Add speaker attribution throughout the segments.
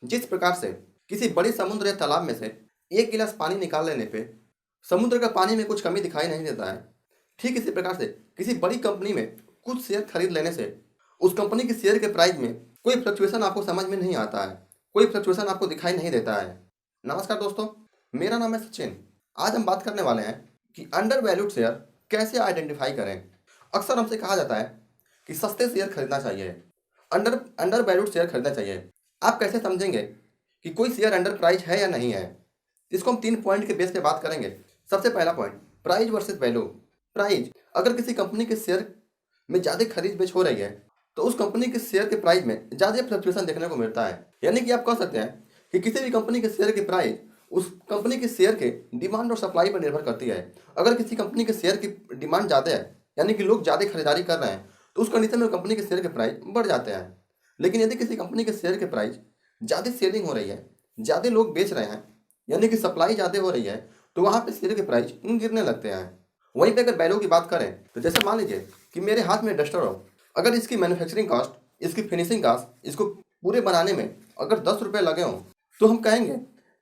Speaker 1: जिस प्रकार से किसी बड़ी समुद्र या तालाब में से एक गिलास पानी निकाल लेने पे समुद्र का पानी में कुछ कमी दिखाई नहीं देता है, ठीक इसी प्रकार से किसी बड़ी कंपनी में कुछ शेयर खरीद लेने से उस कंपनी के शेयर के प्राइस में कोई फ्लक्चुएशन आपको समझ में नहीं आता है, कोई फ्लक्चुएशन आपको दिखाई नहीं देता है। नमस्कार दोस्तों, मेरा नाम है सचिन। आज हम बात करने वाले हैं कि अंडर वैल्यूड शेयर कैसे आइडेंटिफाई करें। अक्सर हमसे कहा जाता है कि सस्ते शेयर खरीदना चाहिए, अंडर वैल्यूड शेयर खरीदना चाहिए। आप कैसे समझेंगे कि कोई शेयर अंडर प्राइस है या नहीं है? इसको हम 3 पॉइंट के बेस पे बात करेंगे। सबसे पहला point, price versus value. Price, अगर किसी कंपनी के शेयर में ज़्यादा खरीद बेच हो रही है तो उस कंपनी के शेयर के प्राइस में ज़्यादा फ्लक्चुएशन देखने को मिलता है। यानी कि आप कह सकते हैं कि किसी भी कंपनी के शेयर की प्राइस उस कंपनी के शेयर के डिमांड और सप्लाई पर निर्भर करती है। अगर किसी कंपनी के शेयर की डिमांड ज़्यादा है, यानी कि लोग ज़्यादा खरीदारी कर रहे हैं, तो उस कंडीशन में कंपनी के शेयर के प्राइस बढ़ जाते हैं। लेकिन यदि किसी कंपनी के शेयर के प्राइस ज़्यादा सेलिंग हो रही है, ज़्यादा लोग बेच रहे हैं, यानी कि सप्लाई ज़्यादा हो रही है, तो वहाँ पे शेयर के प्राइस गिरने लगते हैं। वहीं पे अगर वैल्यू की बात करें तो जैसे मान लीजिए कि मेरे हाथ में डस्टर हो, अगर इसकी मैन्युफैक्चरिंग कॉस्ट, इसकी फिनिशिंग कॉस्ट, इसको पूरे बनाने में अगर 10 रुपये लगे हों, तो हम कहेंगे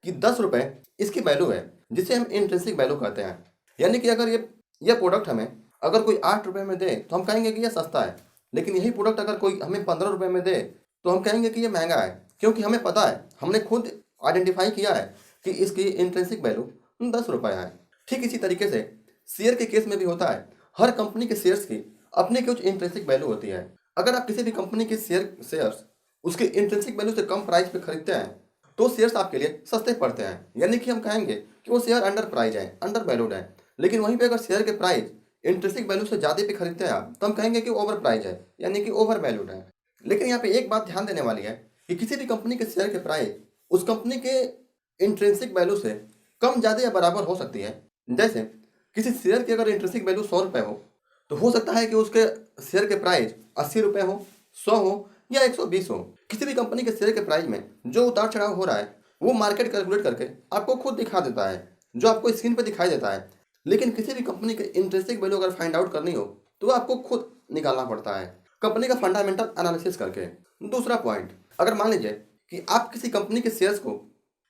Speaker 1: कि 10 रुपये इसकी वैल्यू है, जिसे हम इंट्रिंसिक वैल्यू कहते हैं। यानी कि अगर ये प्रोडक्ट हमें अगर कोई 8 रुपये में दे तो हम कहेंगे कि यह सस्ता है, लेकिन यही प्रोडक्ट अगर कोई हमें 15 रुपये में दे तो हम कहेंगे कि ये महंगा है, क्योंकि हमें पता है, हमने खुद आइडेंटिफाई किया है कि इसकी इंट्रिंसिक वैल्यू 10 रुपये है। ठीक इसी तरीके से शेयर के केस में भी होता है। हर कंपनी के शेयर्स की अपनी कुछ इंट्रिंसिक वैल्यू होती है। अगर आप किसी भी कंपनी के शेयर्स उसके इंट्रिंसिक वैल्यू से कम प्राइस पे खरीदते हैं तो शेयर्स आपके लिए सस्ते पड़ते हैं, यानी कि हम कहेंगे कि वो शेयर अंडर प्राइस है, अंडर वैल्यूड है। लेकिन वहीं पे अगर शेयर के प्राइस इंट्रिंसिक वैल्यू से ज़्यादा पे खरीदते हैं आप, तो हम कहेंगे कि ओवर प्राइस है, यानी कि ओवर वैल्यूड है। लेकिन यहाँ पे एक बात ध्यान देने वाली है कि किसी भी कंपनी के शेयर के प्राइस उस कंपनी के इंट्रिंसिक वैल्यू से कम, ज़्यादा या बराबर हो सकती है। जैसे किसी शेयर की अगर इंट्रिंसिक वैल्यू 100 रुपये हो, तो हो सकता है कि उसके शेयर के प्राइस 80 रुपये हो, 100 हो या 120 हो। किसी भी कंपनी के शेयर के प्राइस में जो उतार चढ़ाव हो रहा है वो मार्केट कैलकुलेट करके आपको खुद दिखा देता है, जो आपको स्क्रीन पर दिखाई देता है। लेकिन किसी भी कंपनी के इंट्रिंसिक वैल्यू अगर फाइंड आउट करनी हो तो आपको खुद निकालना पड़ता है, कंपनी का फंडामेंटल एनालिसिस करके। दूसरा पॉइंट, अगर मान लीजिए कि आप किसी कंपनी के शेयर्स को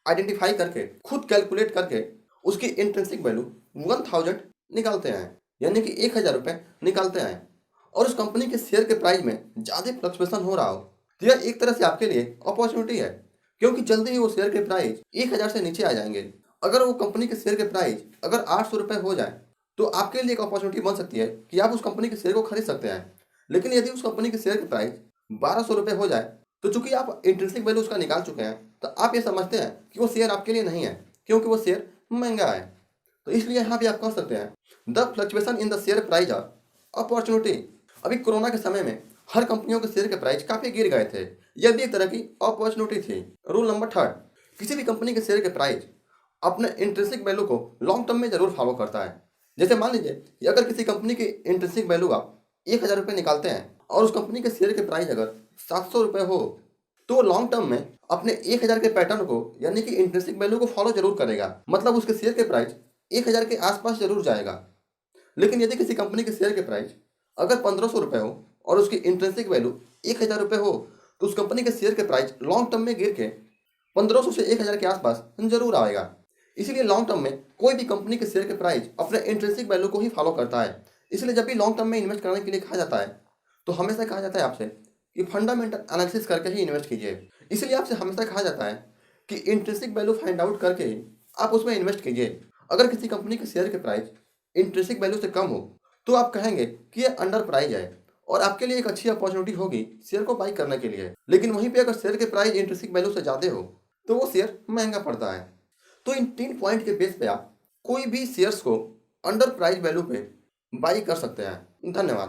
Speaker 1: आइडेंटिफाई करके खुद कैलकुलेट करके उसकी इंट्रिंसिक वैल्यू 1000 निकालते हैं, यानी कि 1000 रुपये निकालते हैं, और उस कंपनी के शेयर के प्राइस में ज़्यादा फ्लक्चुएशन हो रहा हो, तो यह एक तरह से आपके लिए अपॉर्चुनिटी है, क्योंकि जल्दी ही वो शेयर के प्राइस 1000 से नीचे आ जाएंगे। अगर वो कंपनी के शेयर के प्राइस अगर 800 रुपये हो जाए तो आपके लिए एक अपॉर्चुनिटी बन सकती है कि आप उस कंपनी के शेयर को खरीद सकते हैं। लेकिन यदि उस कंपनी के शेयर के प्राइस 1200 रुपये हो जाए, तो चूंकि आप इंट्रिंसिक वैल्यू उसका निकाल चुके हैं, तो आप ये समझते हैं कि वो शेयर आपके लिए नहीं है, क्योंकि वो शेयर महंगा है। तो इसलिए यहाँ भी आप कह सकते हैं the fluctuation in the share price are opportunity. अभी कोरोना के समय में हर कंपनियों के शेयर के प्राइस काफ़ी गिर गए थे, यह भी एक तरह की अपॉर्चुनिटी थी। रूल नंबर 3, किसी भी कंपनी के शेयर के प्राइस अपने इंट्रिंसिक वैल्यू को लॉन्ग टर्म में जरूर फॉलो करता है। जैसे मान लीजिए कि अगर किसी कंपनी की इंट्रिंसिक वैल्यू आप 1000 रुपये निकालते हैं और उस कंपनी के शेयर के प्राइस अगर 700 रुपये हो, तो लॉन्ग टर्म में अपने 1000 के पैटर्न को, यानी कि इंट्रिंसिक वैल्यू को फॉलो जरूर करेगा। मतलब उसके शेयर के प्राइस 1000 के आसपास जरूर जाएगा। लेकिन यदि किसी कंपनी के शेयर के प्राइस अगर 1500 रुपये हो और उसकी इंट्रिंसिक वैल्यू 1000 रुपये हो, तो उस कंपनी के शेयर के प्राइस लॉन्ग टर्म में गिर के 1500 से 1000 के आसपास जरूर आएगा। इसीलिए लॉन्ग टर्म में कोई भी कंपनी के शेयर के प्राइस अपने इंट्रिंसिक वैल्यू को ही फॉलो करता है। इसलिए जब भी लॉन्ग टर्म में इन्वेस्ट करने के लिए कहा जाता है, तो हमेशा कहा जाता है आपसे कि फंडामेंटल एनालिसिस करके ही इन्वेस्ट कीजिए। इसलिए आपसे हमेशा कहा जाता है कि इंट्रिंसिक वैल्यू फाइंड आउट करके ही आप उसमें इन्वेस्ट कीजिए। अगर किसी कंपनी के शेयर के प्राइस इंट्रिंसिक वैल्यू से कम हो, तो आप कहेंगे कि ये अंडर प्राइस है और आपके लिए एक अच्छी अपॉर्चुनिटी होगी शेयर को बाई करने के लिए। लेकिन वहीं पे अगर शेयर के प्राइस इंट्रिंसिक वैल्यू से ज़्यादा हो, तो वो शेयर महंगा पड़ता है। तो इन 3 पॉइंट के बेस पे आप कोई भी शेयर्स को अंडर प्राइस वैल्यू पे बाई कर सकते हैं। धन्यवाद।